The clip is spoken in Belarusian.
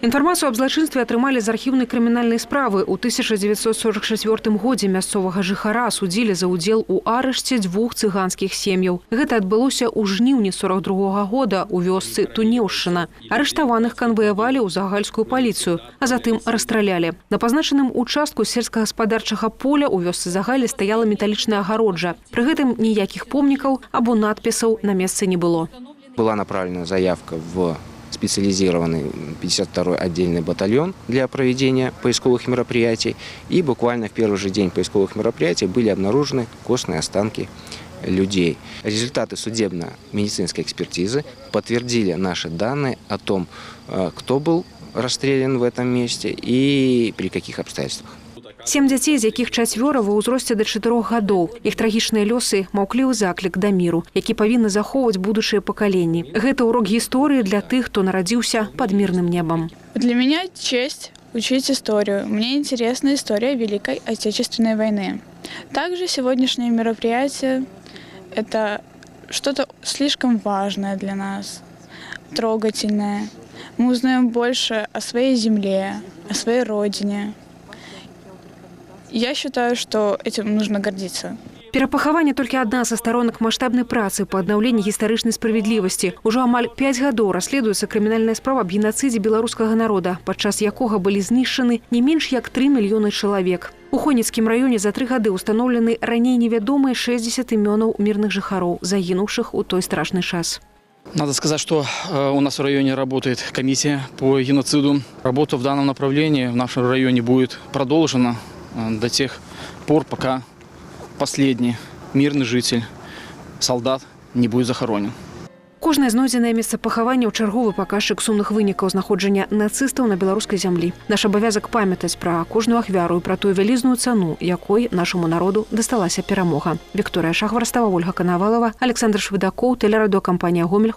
Інфармацыю аб злачынстве атрымалі з архіўнай крымінальнай справы. У 1944 годзе мясцовага жыхара судзілі за ўдзел у арышце 2 цыганскіх сем'яў. Гэта адбылося ў жніўні 42 года у вёсцы Тунеўшчына. Арыштаваных канваявалі ў загальскую паліцыю, а затым расстралялі. На пазначаным участку сельскагаспадарчага поля ў вёсцы Загалі стаяла металічная агароджа. Пры гэтым ніякіх помнікаў або надпісаў на месцы не было. Была направлена заявка в специализированный 52-й отдельный батальон для проведения поисковых мероприятий. И буквально в первый же день поисковых мероприятий были обнаружены костные останки людей. Результаты судебно-медицинской экспертизы подтвердили наши данные о том, кто был расстрелян в этом месте и при каких обстоятельствах. 7 дзяцей, з якіх 4 ва ўзросце да 4 гадоў. Іх трагічныя лёсы – маўклівы заклік да міру, які павінны захоўваць будучыя пакаленні. Гэта урок гісторыі для тых, хто нарадзіўся под мирным небом. Для меня честь учить историю. Мне интересна история Великой Отечественной войны. Также сегодняшнее мероприятие – это что-то слишком важное для нас, трогательное. Мы узнаем больше о своей земле, о своей родине. Я считаю, что этим нужно гордиться. Перапахаванне толькі адна са сторонак маштабнай працы па аднаўленні гістарычнай справядлівасці. Ужо амаль 5 гадоў расследуецца крымінальная справа аб генацыдзе беларускага народа, падчас якога былі знішчаны не менш як 3 мільёны чалавек. У Хойніцкім раёне за 3 гады установлены раней невядомыя 60 імёнаў мірных жыхароў, загінуўшых у той страшны час. Надо сказать, что у нас в районе работает комиссия по геноциду. Работа в данном направлении в нашем районе будет продолжена до тех пор, пока последний мирный житель, солдат, не будет захоронен. Кожнае знойдзенае месца пахавання ў чарговы паказчык сумных вынікаў знаходжання нацыстаў на беларускай зямлі. Наш абавязак памятаць пра кожную ахвяру і пра тую вялізную цану, якой нашаму народу дасталася перамога. Вікторыя Шахварстава, Ольга Канавалова, Александр Швыдакоў, тэлерадыёкампанія «Гомель».